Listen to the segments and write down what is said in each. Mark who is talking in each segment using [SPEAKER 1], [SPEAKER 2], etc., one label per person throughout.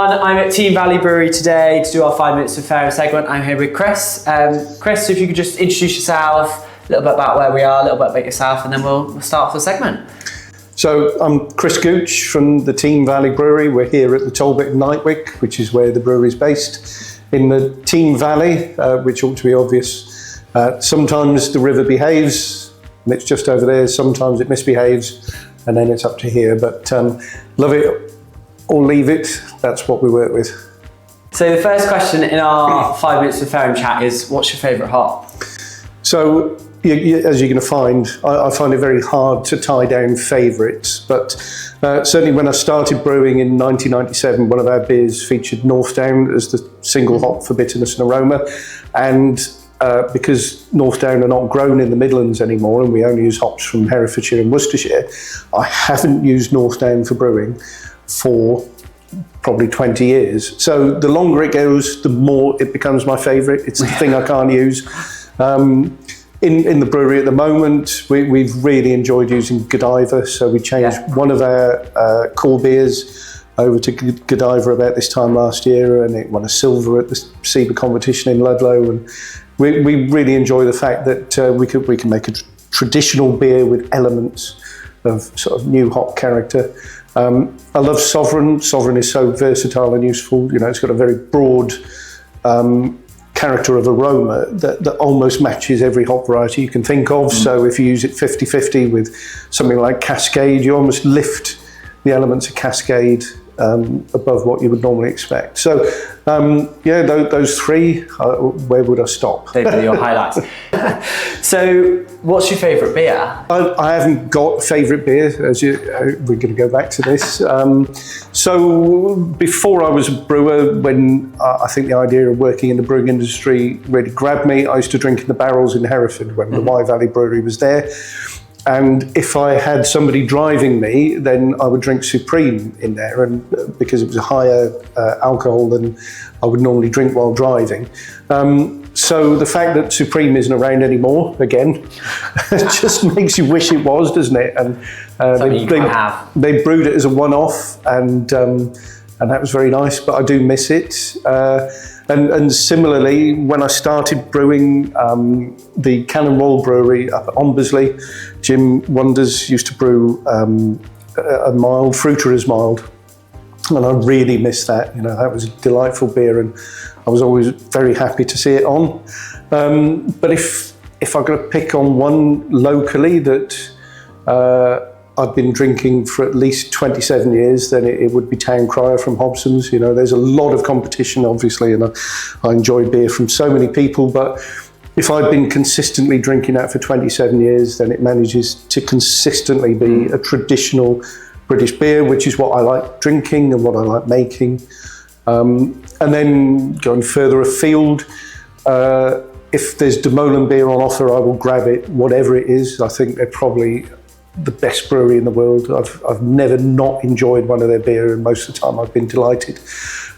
[SPEAKER 1] everyone, I'm at Teme Valley Brewery today to do our 5 minutes of fairing segment. I'm here with Chris. Chris, if you could just introduce yourself, a little bit about where we are, a little bit about yourself, and then we'll start off the segment.
[SPEAKER 2] So I'm Chris Gooch from the Teme Valley Brewery. We're here at the Talbot in Nightwick, which is where the brewery is based. In the Teme Valley, which ought to be obvious, sometimes the river behaves, and it's just over there. Sometimes it misbehaves, and then it's up to here. But love it or leave it, that's what we work with.
[SPEAKER 1] So the first question in our 5 minutes of fairing chat is, what's your favourite hop?
[SPEAKER 2] So as you're going to find, I find it very hard to tie down favourites, but certainly when I started brewing in 1997, one of our beers featured Northdown as the single hop for bitterness and aroma, and because Northdown are not grown in the Midlands anymore and we only use hops from Herefordshire and Worcestershire, I haven't used Northdown for brewing for probably 20 years. So the longer it goes, the more it becomes my favourite. It's the thing I can't use. In the brewery at the moment, we've really enjoyed using Godiva, so we changed one of our core beers over to Godiva about this time last year, and it won a silver at the SEBA competition in Ludlow. And we really enjoy the fact that we can make a traditional beer with elements of sort of new hop character. I love Sovereign. Sovereign is so versatile and useful. You know, it's got a very broad character of aroma that almost matches every hop variety you can think of. So if you use it 50-50 with something like Cascade, you almost lift the elements of Cascade above what you would normally expect. So those three, where would I stop?
[SPEAKER 1] They'd be your highlights. So what's your favourite beer?
[SPEAKER 2] I haven't got a favourite beer, we're going to go back to this. So before I was a brewer, when I think the idea of working in the brewing industry really grabbed me, I used to drink in the barrels in Hereford when the Teme Valley Brewery was there. And if I had somebody driving me, then I would drink Supreme in there, and because it was a higher alcohol than I would normally drink while driving. So the fact that Supreme isn't around anymore, again, just makes you wish it was, doesn't it? And they brewed it as a one-off, and that was very nice, but I do miss it. And similarly, when I started brewing the Cannon Roll Brewery up at Ombersley, Jim Wonders used to brew a mild, Fruiterer's mild, and I really miss that. You know, that was a delightful beer, and I was always very happy to see it on. But if I've got to pick on one locally that I've been drinking for at least 27 years, then it would be Town Crier from Hobson's. You know, there's a lot of competition, obviously, and I enjoy beer from so many people, but if I've been consistently drinking that for 27 years, then it manages to consistently be a traditional British beer, which is what I like drinking and what I like making. And then going further afield, if there's Dumoulin beer on offer, I will grab it, whatever it is. I think they're probably the best brewery in the world. I've never not enjoyed one of their beer, and most of the time I've been delighted.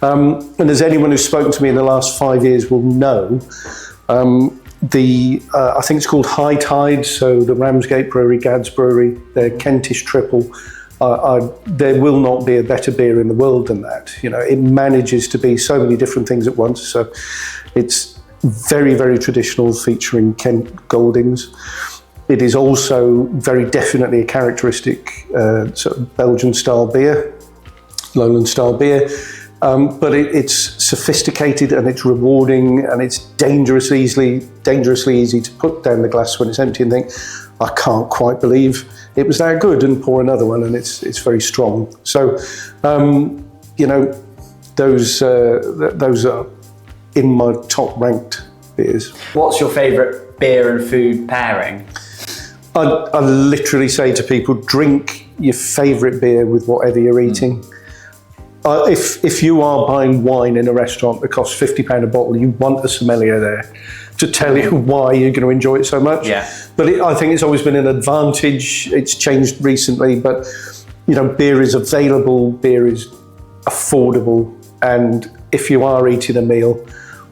[SPEAKER 2] And as anyone who's spoken to me in the last 5 years will know, I think it's called High Tide, so the Ramsgate Brewery, Gadd's Brewery, their Kentish triple, there will not be a better beer in the world than that. You know, it manages to be so many different things at once. So it's very, very traditional, featuring Kent Goldings. It is also very definitely a characteristic sort of Belgian-style beer, Lowland-style beer, but it's sophisticated and it's rewarding, and it's dangerously easy to put down the glass when it's empty and think, I can't quite believe it was that good, and pour another one, and it's very strong. So, you know, those are in my top-ranked beers. What's
[SPEAKER 1] your favourite beer and food pairing?
[SPEAKER 2] I literally say to people, drink your favourite beer with whatever you're eating. If you are buying wine in a restaurant that costs £50 a bottle, you want a sommelier there to tell you why you're going to enjoy it so much.
[SPEAKER 1] Yeah.
[SPEAKER 2] But I think it's always been an advantage. It's changed recently, but you know, beer is available, beer is affordable, and if you are eating a meal,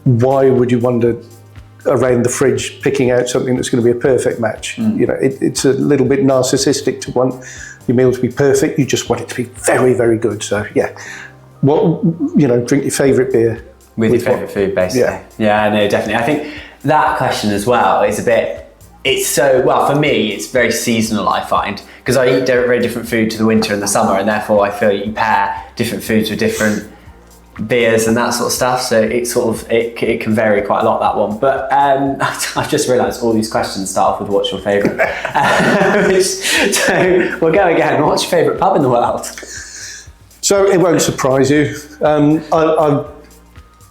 [SPEAKER 2] why would you wander around the fridge picking out something that's going to be a perfect match? You know, it's a little bit narcissistic to want your meal to be perfect. You just want it to be very, very good. So yeah, drink your favourite beer.
[SPEAKER 1] With your favourite food, basically. Yeah, no, definitely. I think that question as well is for me, it's very seasonal, I find, because I eat very different food to the winter and the summer, and therefore I feel you pair different foods with different beers and that sort of stuff. So it can vary quite a lot, that one. But I've just realised all these questions start off with what's your favourite. So we'll go again. What's your favourite pub in the world?
[SPEAKER 2] So it won't surprise you.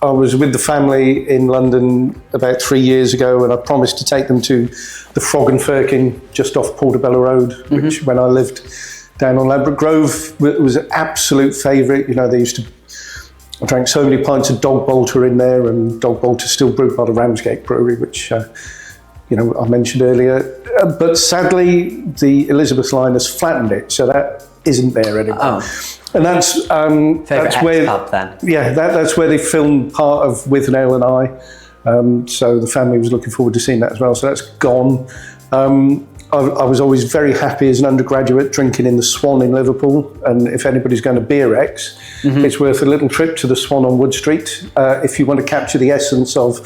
[SPEAKER 2] I was with the family in London about 3 years ago, and I promised to take them to the Frog and Firkin just off Portobello Road, which when I lived down on Ladbroke Grove was an absolute favourite. I drank so many pints of Dog Bolter in there, and Dog Bolter still brewed by the Ramsgate Brewery, which I mentioned earlier. But sadly, the Elizabeth line has flattened it, so that isn't there anymore.
[SPEAKER 1] Oh.
[SPEAKER 2] And that's where
[SPEAKER 1] pub, then.
[SPEAKER 2] Yeah, that's where they filmed part of With Nail and I. So the family was looking forward to seeing that as well. So that's gone. I was always very happy as an undergraduate drinking in the Swan in Liverpool. And if anybody's going to Beer X, it's worth a little trip to the Swan on Wood Street if you want to capture the essence of,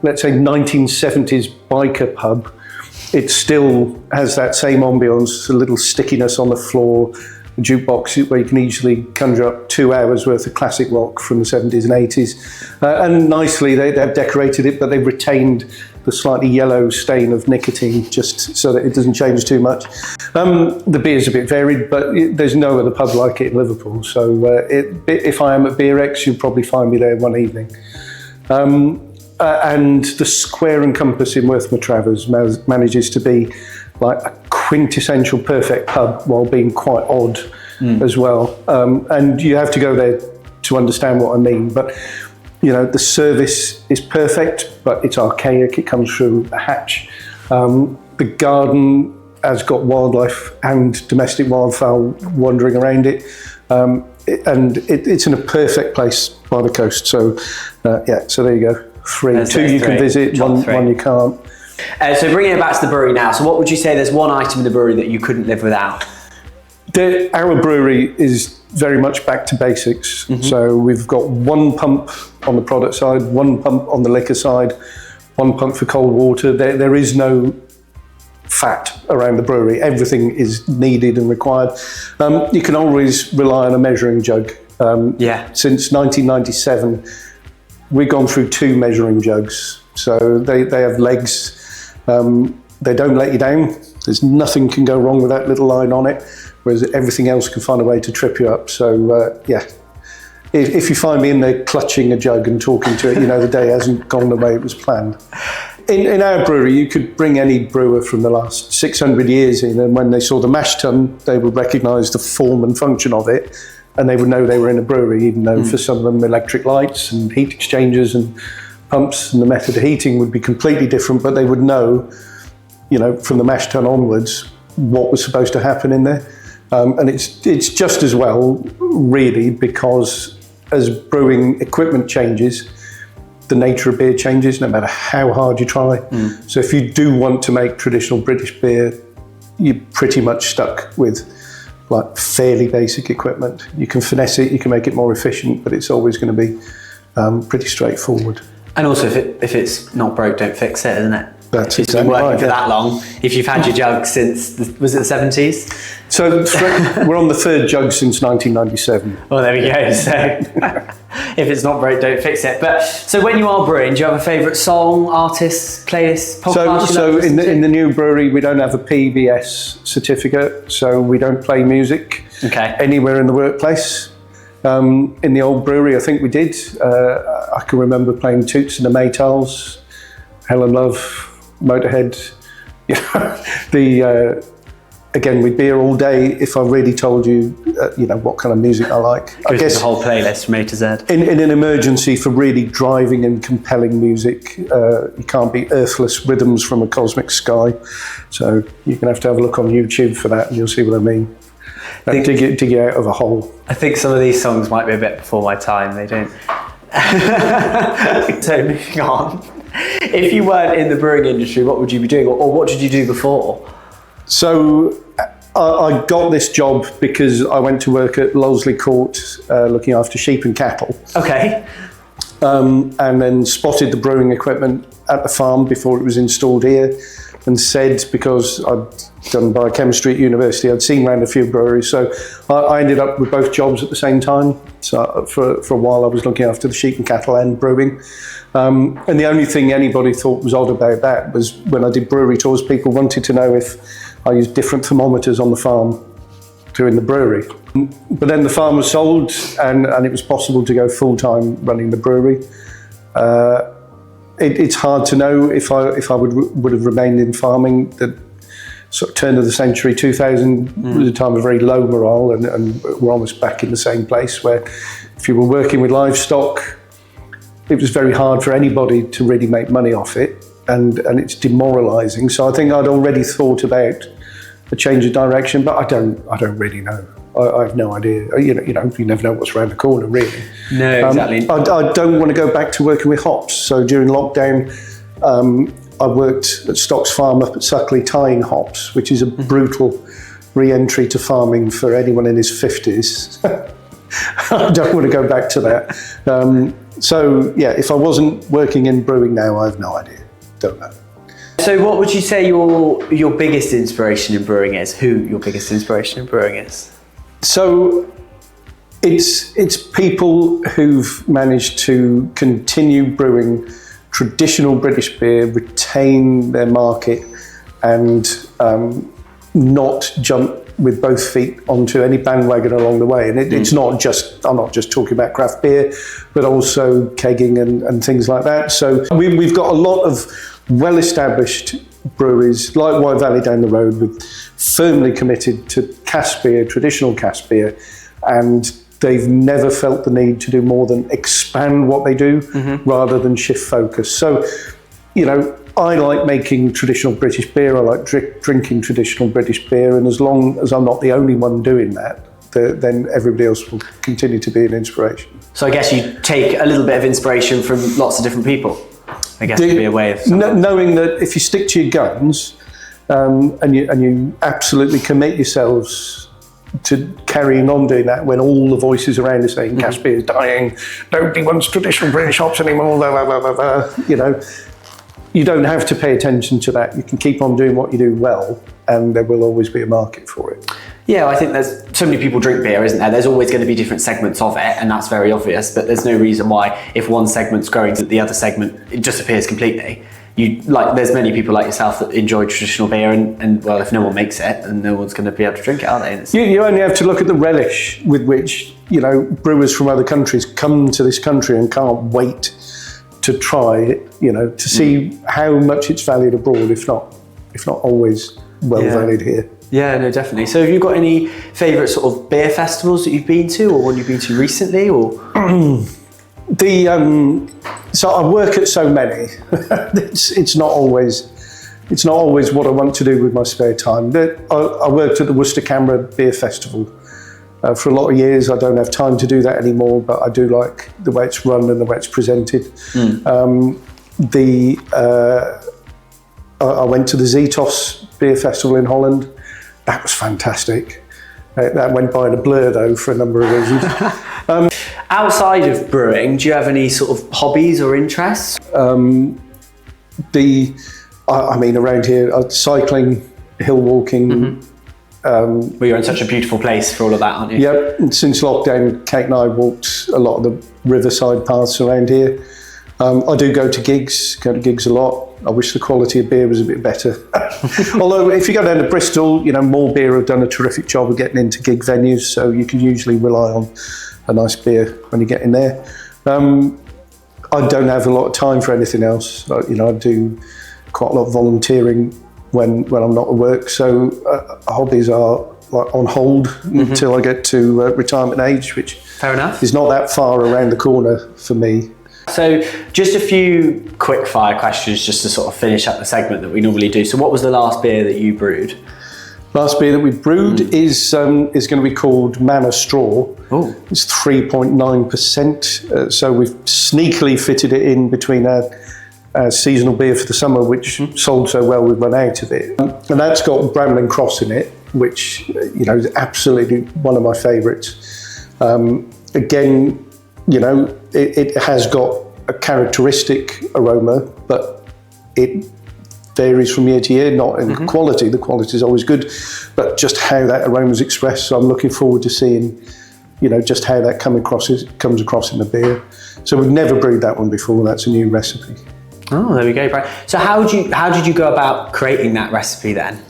[SPEAKER 2] let's say, 1970s biker pub. It still has that same ambience, a little stickiness on the floor, a jukebox where you can easily conjure up 2 hours worth of classic rock from the 70s and 80s. And nicely, they've decorated it, but they've retained the slightly yellow stain of nicotine just so that it doesn't change too much. The beer's a bit varied, but there's no other pub like it in Liverpool. So if I am at Beer X, you'll probably find me there one evening. And the Square and Compass in Worth Matravers manages to be like a quintessential perfect pub while being quite odd as well. And you have to go there to understand what I mean. But, the service is perfect, but it's archaic. It comes through a hatch. The garden has got wildlife and domestic wildfowl wandering around it. And it's in a perfect place by the coast. So, so there you go. 3. 2 you can visit, one you can't.
[SPEAKER 1] So bringing it back to the brewery now, so what would you say there's one item in the brewery that you couldn't live without?
[SPEAKER 2] Our brewery is very much back to basics. So we've got one pump on the product side, one pump on the liquor side, one pump for cold water. There is no fat around the brewery. Everything is needed and required. You can always rely on a measuring jug. Since 1997, we've gone through 2 measuring jugs. So they have legs. They don't let you down. There's nothing can go wrong with that little line on it, whereas everything else can find a way to trip you up. So if you find me in there clutching a jug and talking to it, the day hasn't gone the way it was planned. In our brewery, you could bring any brewer from the last 600 years in, and when they saw the mash tun, they would recognise the form and function of it, and they would know they were in a brewery, even though for some of them electric lights and heat exchangers and pumps and the method of heating would be completely different, but they would know, from the mash tun onwards, what was supposed to happen in there. And it's just as well, really, because as brewing equipment changes, the nature of beer changes, no matter how hard you try. So if you do want to make traditional British beer, you're pretty much stuck with like fairly basic equipment. You can finesse it, you can make it more efficient, but it's always going to be pretty straightforward.
[SPEAKER 1] And also, if it's not broke, don't fix it, isn't it?
[SPEAKER 2] That's
[SPEAKER 1] if it's been working for that long. If you've had your jug since, was it the 70s?
[SPEAKER 2] So we're on the 3rd jug since 1997.
[SPEAKER 1] Well, there we go. So if it's not broke, don't fix it. But so when you are brewing, do you have a favourite song, artist, playlist, podcast?
[SPEAKER 2] So in the new brewery, we don't have a PBS certificate, so we don't play music anywhere in the workplace. In the old brewery, I think we did. I can remember playing Toots and the Maytals, Helen Love, Motorhead. Again, we'd be here all day if I really told you, what kind of music I like.
[SPEAKER 1] I guess the whole playlist from A to Z.
[SPEAKER 2] In an emergency for really driving and compelling music, you can't be earthless rhythms from a cosmic sky. So you're going to have a look on YouTube for that, and you'll see what I mean. Dig you out of a hole.
[SPEAKER 1] I think some of these songs might be a bit before my time. They don't. So moving on. If you weren't in the brewing industry, what would you be doing, or what did you do before?
[SPEAKER 2] So I got this job because I went to work at Lowsley Court looking after sheep and cattle.
[SPEAKER 1] Okay.
[SPEAKER 2] And then spotted the brewing equipment at the farm before it was installed here, and said, because I'd done biochemistry at university, I'd seen around a few breweries, so I ended up with both jobs at the same time. So for a while I was looking after the sheep and cattle and brewing. And the only thing anybody thought was odd about that was when I did brewery tours, people wanted to know if I used different thermometers on the farm during the brewery. But then the farm was sold, and it was possible to go full-time running the brewery. It's hard to know if I would have remained in farming. The sort of turn of the century, 2000, was a time of very low morale, and we're almost back in the same place where if you were working with livestock, it was very hard for anybody to really make money off it, and it's demoralising. So I think I'd already thought about a change of direction, but I don't really know. I have no idea. You never know what's around the corner, really.
[SPEAKER 1] No, exactly.
[SPEAKER 2] I don't want to go back to working with hops. So during lockdown, I worked at Stocks Farm up at Suckley tying hops, which is a brutal re-entry to farming for anyone in his 50s. I don't want to go back to that. So yeah, if I wasn't working in brewing now, I have no idea. Don't know.
[SPEAKER 1] So what would you say your biggest inspiration in brewing is? Who your biggest inspiration in brewing is?
[SPEAKER 2] So it's people who've managed to continue brewing traditional British beer, retain their market, and not jump with both feet onto any bandwagon along the way. And it's not just, I'm not just talking about craft beer, but also kegging and things like that. So we've got a lot of well-established breweries like White Valley down the road with firmly committed to cask beer, traditional cask beer, and they've never felt the need to do more than expand what they do rather than shift focus. So, I like making traditional British beer, I like drinking traditional British beer, and as long as I'm not the only one doing that, then everybody else will continue to be an inspiration.
[SPEAKER 1] So I guess you take a little bit of inspiration from lots of different people. I guess would be a way of
[SPEAKER 2] knowing that if you stick to your guns and you absolutely commit yourselves to carrying on doing that when all the voices around are saying cask beer is dying, nobody wants traditional British hops anymore, blah, blah, blah, blah, you don't have to pay attention to that. You can keep on doing what you do well, and there will always be a market for it.
[SPEAKER 1] Yeah, I think there's so many people drink beer, isn't there? There's always going to be different segments of it, and that's very obvious, but there's no reason why if one segment's growing to the other segment, it disappears completely. There's many people like yourself that enjoy traditional beer, and well, if no one makes it, then no one's going to be able to drink it, are they?
[SPEAKER 2] You only have to look at the relish with which, brewers from other countries come to this country and can't wait to try it, to see how much it's valued abroad, if not always valued here.
[SPEAKER 1] Yeah, no, definitely. So have you got any favourite sort of beer festivals that you've been to, or one you've been to recently, or?
[SPEAKER 2] So I work at so many. it's not always what I want to do with my spare time. I worked at the Worcester Canberra Beer Festival for a lot of years. I don't have time to do that anymore, but I do like the way it's run and the way it's presented. I went to the Zetos Beer Festival in Holland. That was fantastic. That went by in a blur, though, for a number of reasons.
[SPEAKER 1] Outside of brewing, do you have any sort of hobbies or interests?
[SPEAKER 2] Around here, cycling, hill walking.
[SPEAKER 1] Well, you're in such a beautiful place for all of that, aren't you?
[SPEAKER 2] Yep. And since lockdown, Kate and I walked a lot of the riverside paths around here. I do go to gigs a lot. I wish the quality of beer was a bit better. Although if you go down to Bristol, More Beer have done a terrific job of getting into gig venues, so you can usually rely on a nice beer when you get in there. I don't have a lot of time for anything else. I do quite a lot of volunteering when I'm not at work, so hobbies are on hold until I get to retirement age, which
[SPEAKER 1] fair enough
[SPEAKER 2] is not that far around the corner for me.
[SPEAKER 1] So just a few quick fire questions just to sort of finish up the segment that we normally do. So what was the last beer that you brewed?
[SPEAKER 2] Last beer that we brewed is going to be called Manor Straw.
[SPEAKER 1] Oh.
[SPEAKER 2] It's 3.9%. So we've sneakily fitted it in between our seasonal beer for the summer, which sold so well we've run out of it. And that's got Bramlin Cross in it. which is absolutely one of my favourites. Again, it has got a characteristic aroma, but it varies from year to year, not in quality. The quality is always good, but just how that aroma is expressed. So I'm looking forward to seeing, just how that comes across in the beer. So we've never brewed that one before. That's a new recipe.
[SPEAKER 1] Oh, there we go, Brian. So how did you go about creating that recipe then?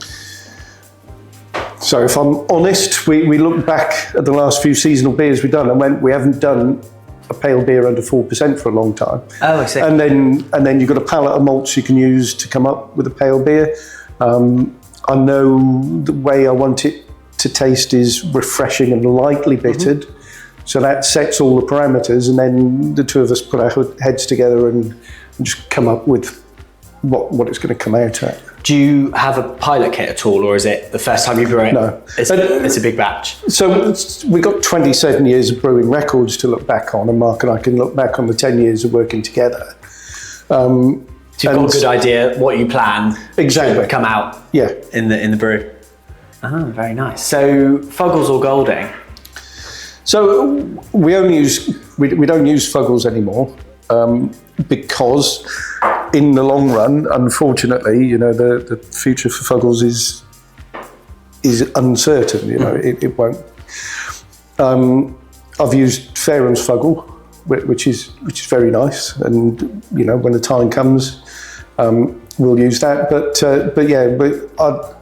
[SPEAKER 2] So if I'm honest, we looked back at the last few seasonal beers we've done and went, we haven't done a pale beer under 4% for a long time.
[SPEAKER 1] Oh, I see.
[SPEAKER 2] And then you've got a palette of malts you can use to come up with a pale beer. I know the way I want it to taste is refreshing and lightly bittered. So that sets all the parameters, and then the two of us put our heads together and just come up with what it's going to come out at.
[SPEAKER 1] Do you have a pilot kit at all, or is it the first time you brew it?
[SPEAKER 2] No.
[SPEAKER 1] It's a big batch.
[SPEAKER 2] So we've got 27 years of brewing records to look back on, and Mark and I can look back on the 10 years of working together.
[SPEAKER 1] So you've got a good idea what you plan
[SPEAKER 2] exactly
[SPEAKER 1] to come out in the brew. Oh, very nice. So Fuggles or Golding? So
[SPEAKER 2] we don't use Fuggles anymore because in the long run, unfortunately, the future for Fuggles is uncertain. It won't. I've used Fairham's Fuggle, which is very nice, and when the time comes, we'll use that. But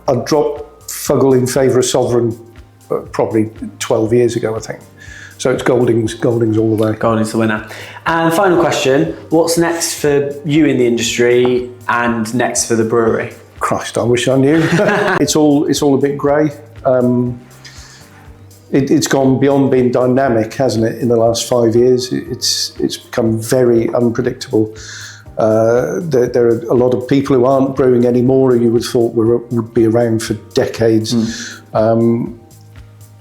[SPEAKER 2] I'd drop Fuggle in favour of Sovereign probably 12 years ago, I think. So it's Golding's all the way. Golding's
[SPEAKER 1] the winner. And final question, what's next for you in the industry and next for the brewery?
[SPEAKER 2] Christ, I wish I knew. It's all a bit grey. It's gone beyond being dynamic, hasn't it, in the last 5 years? It's become very unpredictable. There are a lot of people who aren't brewing anymore who you would have thought would be around for decades.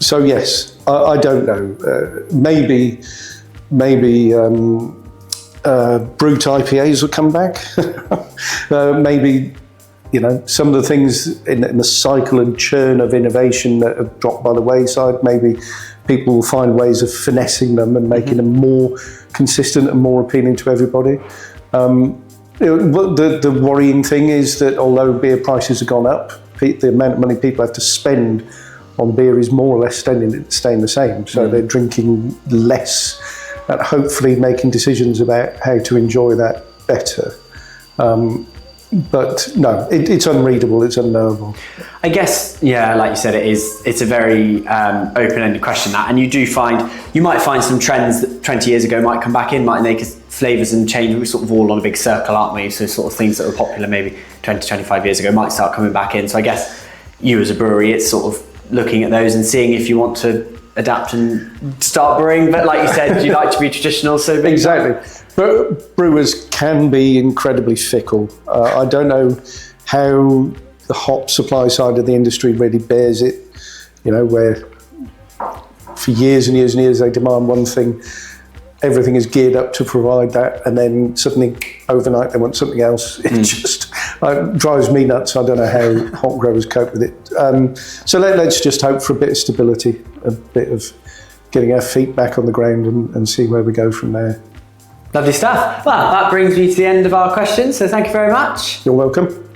[SPEAKER 2] So yes, I don't know. Maybe brute IPAs will come back. Maybe some of the things in the cycle and churn of innovation that have dropped by the wayside. Maybe people will find ways of finessing them and making them more consistent and more appealing to everybody. The worrying thing is that although beer prices have gone up, the amount of money people have to spend on beer is more or less staying the same. So they're drinking less and hopefully making decisions about how to enjoy that better. But no, it's unreadable, it's unknowable.
[SPEAKER 1] I guess, like you said, it's a very open-ended question, that, and you might find some trends that 20 years ago might come back in, mightn't they? Because flavours and change, we're sort of all on a big circle, aren't we? So sort of things that were popular maybe 20, 25 years ago might start coming back in. So I guess you as a brewery, it's sort of looking at those and seeing if you want to adapt and start brewing. But like you said, you like to be traditional, so
[SPEAKER 2] exactly. But brewers can be incredibly fickle. I don't know how the hop supply side of the industry really bears it. Where for years and years and years they demand one thing, everything is geared up to provide that, and then suddenly overnight they want something else. It just drives me nuts. I don't know how hop growers cope with it. So let's just hope for a bit of stability, a bit of getting our feet back on the ground and see where we go from there.
[SPEAKER 1] Lovely stuff. Well, that brings me to the end of our questions, so thank you very much.
[SPEAKER 2] You're welcome.